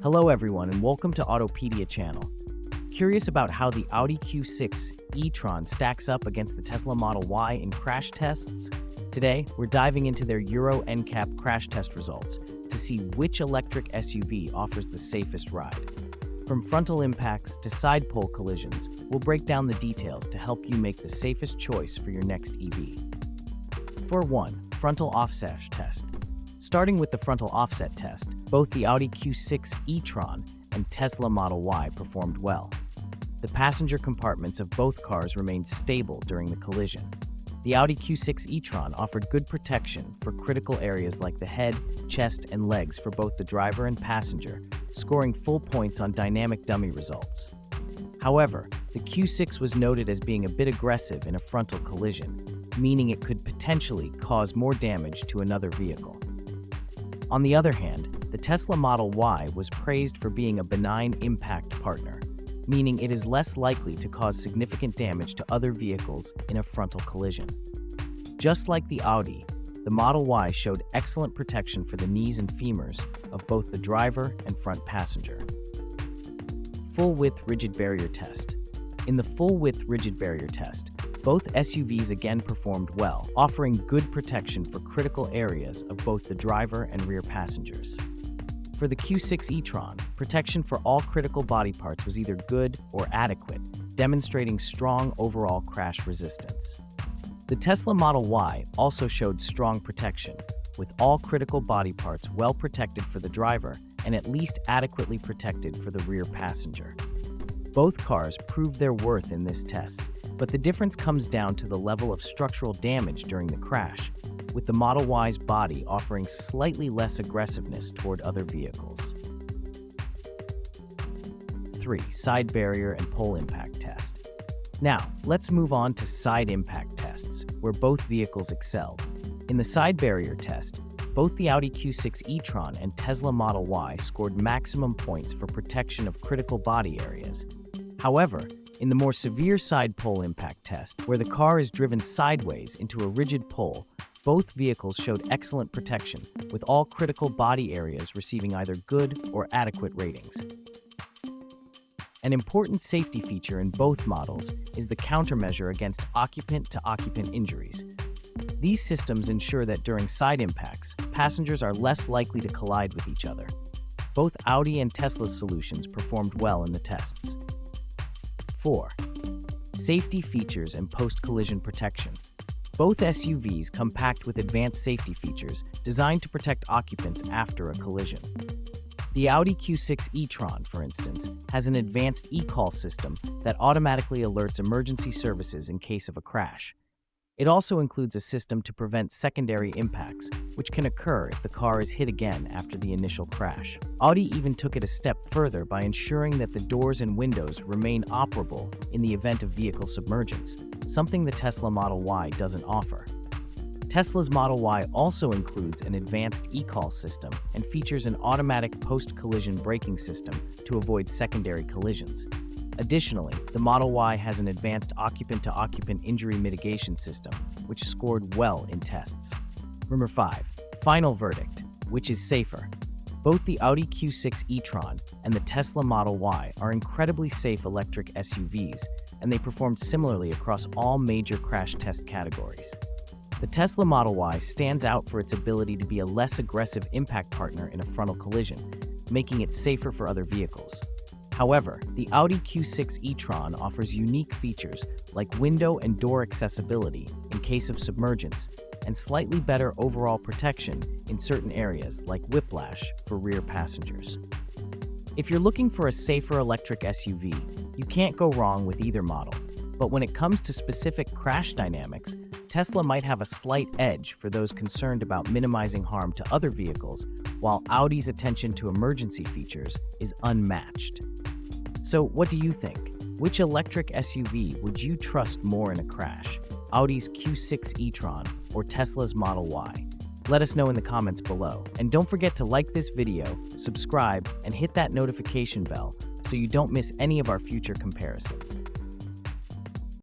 Hello everyone and welcome to Autopedia channel. Curious about how the Audi Q6 e-tron stacks up against the Tesla Model Y in crash tests? Today, we're diving into their Euro NCAP crash test results to see which electric SUV offers the safest ride. From frontal impacts to side pole collisions, we'll break down the details to help you make the safest choice for your next EV. For 1. Frontal offset test. Starting with the frontal offset test, both the Audi Q6 e-tron and Tesla Model Y performed well. The passenger compartments of both cars remained stable during the collision. The Audi Q6 e-tron offered good protection for critical areas like the head, chest, and legs for both the driver and passenger, scoring full points on dynamic dummy results. However, the Q6 was noted as being a bit aggressive in a frontal collision, meaning it could potentially cause more damage to another vehicle. On the other hand, the Tesla Model Y was praised for being a benign impact partner, meaning it is less likely to cause significant damage to other vehicles in a frontal collision. Just like the Audi, the Model Y showed excellent protection for the knees and femurs of both the driver and front passenger. Full-width rigid barrier test. In the full-width rigid barrier test, both SUVs again performed well, offering good protection for critical areas of both the driver and rear passengers. For the Q6 e-tron, protection for all critical body parts was either good or adequate, demonstrating strong overall crash resistance. The Tesla Model Y also showed strong protection, with all critical body parts well protected for the driver and at least adequately protected for the rear passenger. Both cars proved their worth in this test, but the difference comes down to the level of structural damage during the crash, with the Model Y's body offering slightly less aggressiveness toward other vehicles. 3. Side barrier and pole impact test. Now, let's move on to side impact tests, where both vehicles excelled. In the side barrier test, both the Audi Q6 e-tron and Tesla Model Y scored maximum points for protection of critical body areas. However, in the more severe side pole impact test, where the car is driven sideways into a rigid pole, both vehicles showed excellent protection, with all critical body areas receiving either good or adequate ratings. An important safety feature in both models is the countermeasure against occupant-to-occupant injuries. These systems ensure that during side impacts, passengers are less likely to collide with each other. Both Audi and Tesla's solutions performed well in the tests. 4. Safety features and post-collision protection. Both SUVs come packed with advanced safety features designed to protect occupants after a collision. The Audi Q6 e-tron, for instance, has an advanced e-call system that automatically alerts emergency services in case of a crash. It also includes a system to prevent secondary impacts, which can occur if the car is hit again after the initial crash. Audi even took it a step further by ensuring that the doors and windows remain operable in the event of vehicle submergence, something the Tesla Model Y doesn't offer. Tesla's Model Y also includes an advanced e-call system and features an automatic post-collision braking system to avoid secondary collisions. Additionally, the Model Y has an advanced occupant-to-occupant injury mitigation system, which scored well in tests. Number 5. Final verdict. Which is safer? Both the Audi Q6 e-tron and the Tesla Model Y are incredibly safe electric SUVs, and they performed similarly across all major crash test categories. The Tesla Model Y stands out for its ability to be a less aggressive impact partner in a frontal collision, making it safer for other vehicles. However, the Audi Q6 e-tron offers unique features like window and door accessibility in case of submergence and slightly better overall protection in certain areas like whiplash for rear passengers. If you're looking for a safer electric SUV, you can't go wrong with either model. But when it comes to specific crash dynamics, Tesla might have a slight edge for those concerned about minimizing harm to other vehicles, while Audi's attention to emergency features is unmatched. So what do you think? Which electric SUV would you trust more in a crash? Audi's Q6 e-tron or Tesla's Model Y? Let us know in the comments below. And don't forget to like this video, subscribe, and hit that notification bell so you don't miss any of our future comparisons.